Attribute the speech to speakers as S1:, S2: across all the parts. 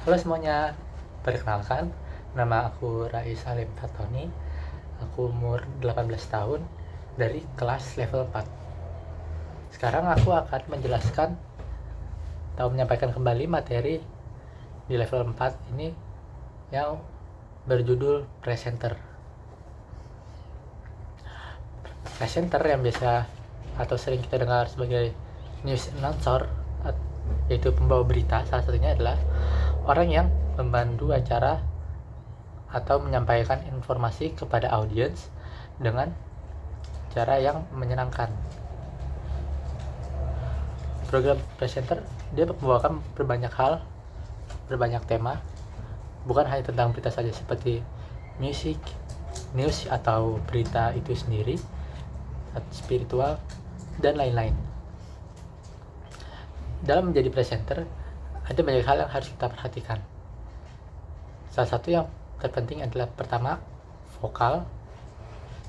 S1: Halo semuanya, perkenalkan, nama aku Rais Salim Fatoni. Aku umur 18 tahun dari kelas level 4. Sekarang aku akan menjelaskan atau menyampaikan kembali materi di level 4 ini yang berjudul presenter. Presenter yang biasa atau sering kita dengar sebagai news announcer, yaitu pembawa berita, salah satunya adalah orang yang membantu acara atau menyampaikan informasi kepada audiens dengan cara yang menyenangkan. Program presenter dia membawakan berbanyak hal, berbanyak tema, bukan hanya tentang berita saja seperti musik, news atau berita itu sendiri, spiritual, dan lain-lain. Dalam menjadi presenter, ada banyak hal yang harus kita perhatikan. Salah satu yang terpenting adalah pertama, vokal,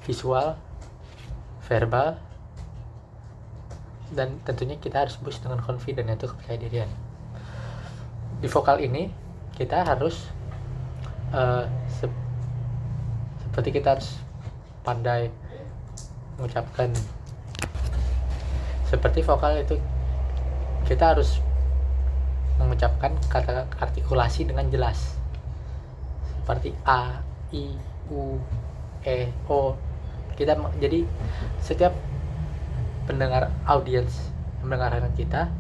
S1: visual, verbal, dan tentunya kita harus boost dengan confident, yaitu kepercayaan dirian. Di vokal ini kita harus seperti kita harus pandai mengucapkan. Seperti vokal itu kita harus mengucapkan kata artikulasi dengan jelas, seperti A, I, U, E, O. Jadi setiap pendengar audiens yang mendengarkan kita,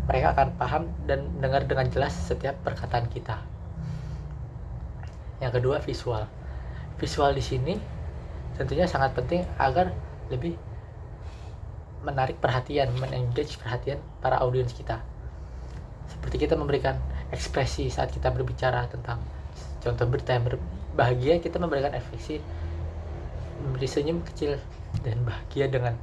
S1: mereka akan paham dan mendengar dengan jelas setiap perkataan kita. Yang kedua, visual. Visual di sini tentunya sangat penting agar lebih menarik perhatian, men-engage perhatian para audiens kita. Seperti kita memberikan ekspresi saat kita berbicara tentang contoh berita yang bahagia, kita memberikan ekspresi, memberi senyum kecil dan bahagia dengan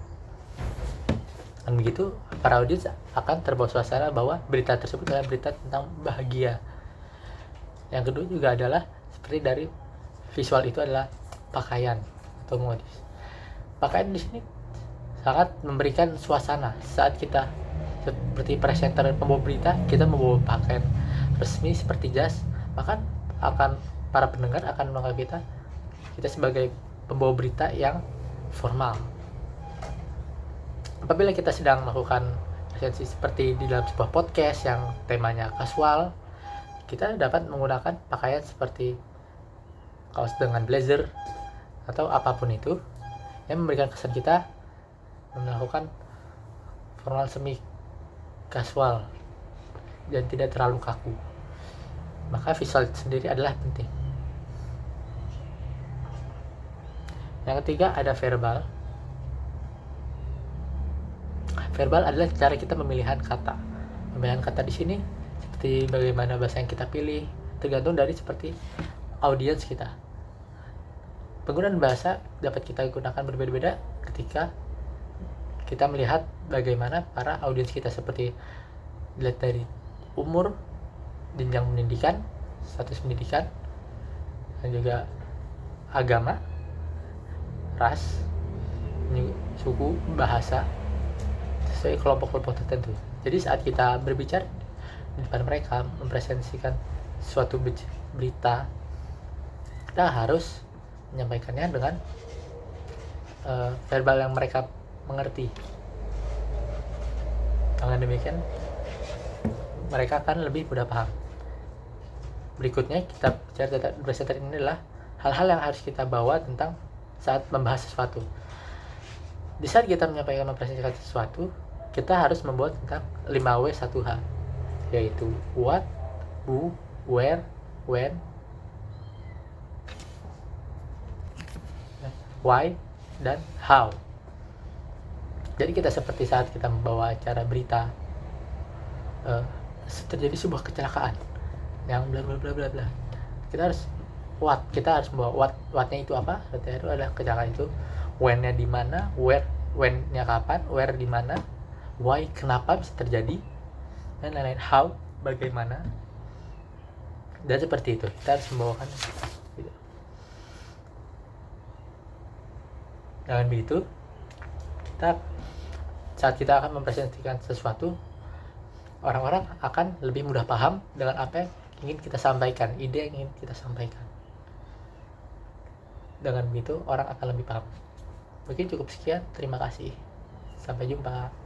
S1: begitu para audiens akan terbawa suasana bahwa berita tersebut adalah berita tentang bahagia. Yang kedua juga adalah seperti dari visual itu adalah pakaian atau modis. Pakaian di sini sangat memberikan suasana. Saat kita seperti presenter pembawa berita, kita membawa pakaian resmi seperti jas, maka akan para pendengar akan menganggap kita sebagai pembawa berita yang formal. Apabila kita sedang melakukan presensi seperti di dalam sebuah podcast yang temanya casual, kita dapat menggunakan pakaian seperti kaos dengan blazer atau apapun itu yang memberikan kesan kita melakukan formal semi casual dan tidak terlalu kaku. Maka visual sendiri adalah penting. Yang ketiga ada verbal. Verbal adalah cara kita memilihan kata. Pemilihan kata di sini seperti bagaimana bahasa yang kita pilih tergantung dari seperti audiens kita. Penggunaan bahasa dapat kita gunakan berbeda-beda ketika kita melihat bagaimana para audiens kita, seperti dilihat dari umur, jenjang pendidikan, status pendidikan, dan juga agama, ras, suku, bahasa, sesuai kelompok-kelompok tertentu. Jadi saat kita berbicara di depan mereka, mempresentasikan suatu berita, kita harus menyampaikannya dengan verbal yang mereka mengerti. Dengan demikian mereka akan lebih mudah paham. Berikutnya kita bicara tentang presenter ini adalah hal-hal yang harus kita bawa tentang saat membahas sesuatu. Di saat kita menyampaikan mempresentasikan sesuatu, kita harus membuat tentang 5W1H, yaitu what, who, where, when, why, dan how. Jadi kita seperti saat kita membawa acara berita, terjadi sebuah kecelakaan yang bla bla bla bla bla, kita harus membawa what-nya itu apa. Itu adalah kecelakaan itu, when-nya di mana, when-nya kapan, where di mana, why kenapa bisa terjadi, dan lain-lain, how bagaimana, dan seperti itu kita harus membawakan gitu. Dengan begitu saat kita akan mempresentasikan sesuatu, orang-orang akan lebih mudah paham dengan apa yang ingin kita sampaikan, ide yang ingin kita sampaikan. Dengan begitu orang akan lebih paham. Mungkin cukup sekian, terima kasih, sampai jumpa.